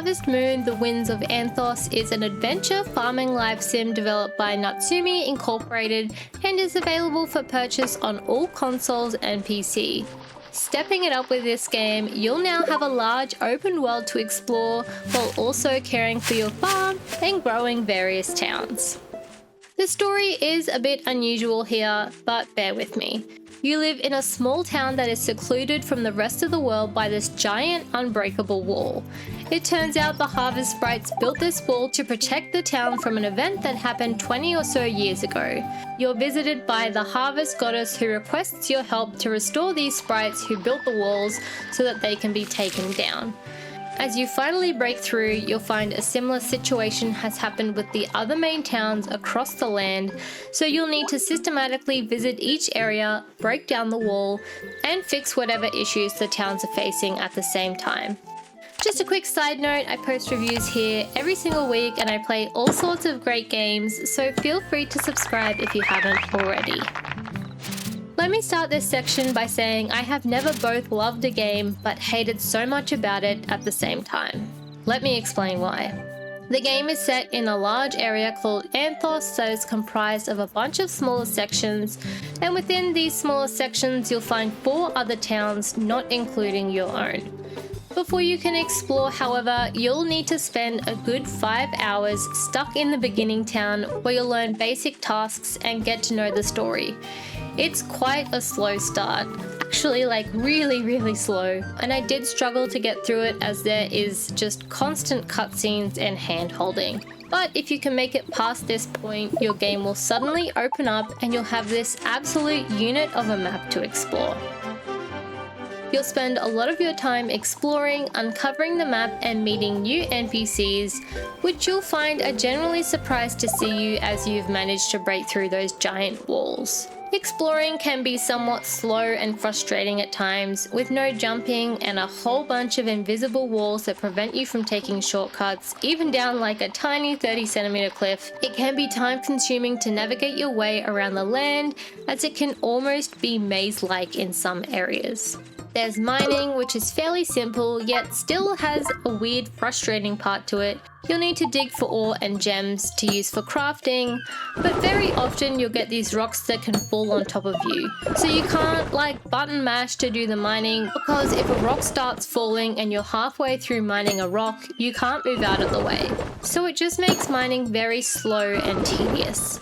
Harvest Moon: The Winds of Anthos is an adventure farming life sim developed by Natsumi Incorporated and is available for purchase on all consoles and PC. Stepping it up with this game, you'll now have a large open world to explore while also caring for your farm and growing various towns. The story is a bit unusual here, but bear with me. You live in a small town that is secluded from the rest of the world by this giant unbreakable wall. It turns out the Harvest Sprites built this wall to protect the town from an event that happened 20 or so years ago. You're visited by the Harvest Goddess who requests your help to restore these sprites who built the walls so that they can be taken down. As you finally break through, you'll find a similar situation has happened with the other main towns across the land, so you'll need to systematically visit each area, break down the wall, and fix whatever issues the towns are facing at the same time. Just a quick side note, I post reviews here every single week and I play all sorts of great games, so feel free to subscribe if you haven't already. Let me start this section by saying I have never both loved a game but hated so much about it at the same time. Let me explain why. The game is set in a large area called Anthos that is comprised of a bunch of smaller sections, and within these smaller sections you'll find 4 other towns, not including your own. Before you can explore, however, you'll need to spend a good 5 hours stuck in the beginning town where you'll learn basic tasks and get to know the story. It's quite a slow start, actually like really slow, and I did struggle to get through it as there is just constant cutscenes and hand-holding. But if you can make it past this point, your game will suddenly open up and you'll have this absolute unit of a map to explore. You'll spend a lot of your time exploring, uncovering the map and meeting new NPCs, which you'll find are generally surprised to see you as you've managed to break through those giant walls. Exploring can be somewhat slow and frustrating at times, with no jumping and a whole bunch of invisible walls that prevent you from taking shortcuts, even down like a tiny 30cm cliff. It can be time consuming to navigate your way around the land, as it can almost be maze-like in some areas. There's mining, which is fairly simple, yet still has a weird, frustrating part to it. You'll need to dig for ore and gems to use for crafting, but very often you'll get these rocks that can fall on top of you. So you can't like button mash to do the mining, because if a rock starts falling and you're halfway through mining a rock, you can't move out of the way. So it just makes mining very slow and tedious.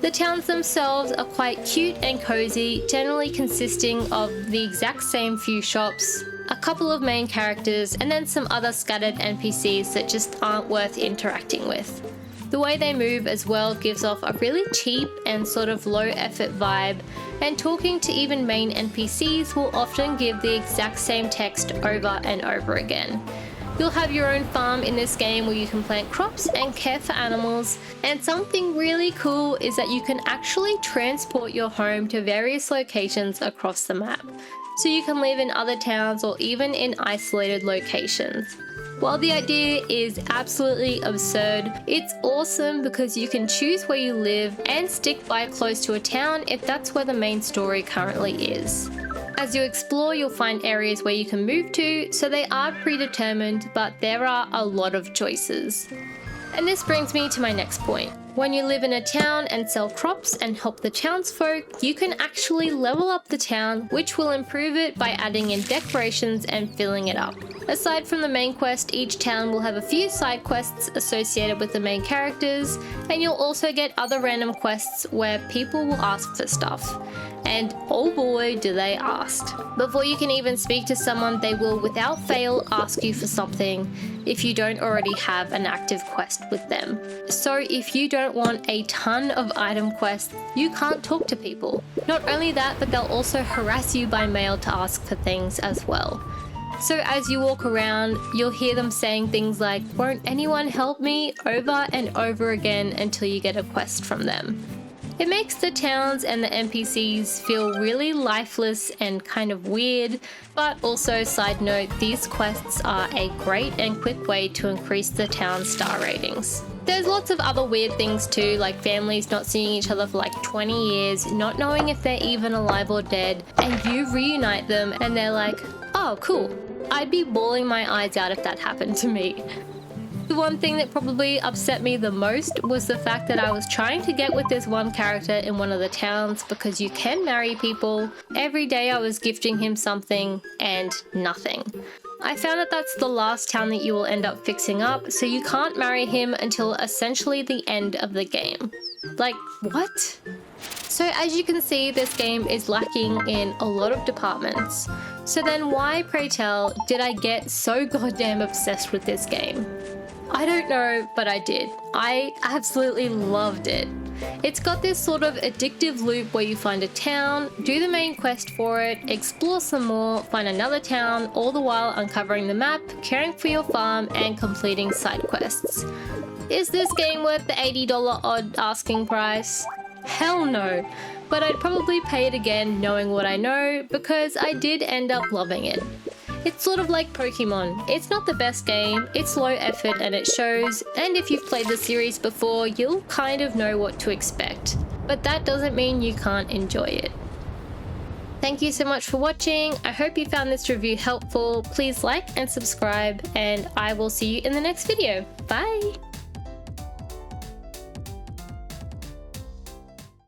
The towns themselves are quite cute and cozy, generally consisting of the exact same few shops, a couple of main characters, and then some other scattered NPCs that just aren't worth interacting with. The way they move as well gives off a really cheap and sort of low effort vibe, and talking to even main NPCs will often give the exact same text over and over again. You'll have your own farm in this game where you can plant crops and care for animals, and something really cool is that you can actually transport your home to various locations across the map, so you can live in other towns or even in isolated locations. While the idea is absolutely absurd, it's awesome because you can choose where you live and stick by close to a town if that's where the main story currently is. As you explore, you'll find areas where you can move to, so they are predetermined, but there are a lot of choices. And this brings me to my next point. When you live in a town and sell crops and help the townsfolk, you can actually level up the town, which will improve it by adding in decorations and filling it up. Aside from the main quest, each town will have a few side quests associated with the main characters, and you'll also get other random quests where people will ask for stuff. And oh boy, do they ask. Before you can even speak to someone, they will without fail ask you for something if you don't already have an active quest with them. So if you don't want a ton of item quests, you can't talk to people. Not only that, but they'll also harass you by mail to ask for things as well. So as you walk around, you'll hear them saying things like, "Won't anyone help me?" over and over again until you get a quest from them. It makes the towns and the NPCs feel really lifeless and kind of weird, but also, side note, these quests are a great and quick way to increase the town's star ratings. There's lots of other weird things too, like families not seeing each other for like 20 years, not knowing if they're even alive or dead, and you reunite them and they're like, "Oh, cool." I'd be bawling my eyes out if that happened to me. The one thing that probably upset me the most was the fact that I was trying to get with this one character in one of the towns because you can marry people. Every day I was gifting him something and nothing. I found that that's the last town that you will end up fixing up, so you can't marry him until essentially the end of the game. Like, what? So as you can see, this game is lacking in a lot of departments. So then why, pray tell, did I get so goddamn obsessed with this game? I don't know, but I did. I absolutely loved it. It's got this sort of addictive loop where you find a town, do the main quest for it, explore some more, find another town, all the while uncovering the map, caring for your farm, and completing side quests. Is this game worth the $80 odd asking price? Hell no, but I'd probably pay it again knowing what I know because I did end up loving it. It's sort of like Pokemon. It's not the best game, it's low effort and it shows, and if you've played the series before, you'll kind of know what to expect. But that doesn't mean you can't enjoy it. Thank you so much for watching. I hope you found this review helpful. Please like and subscribe, and I will see you in the next video. Bye!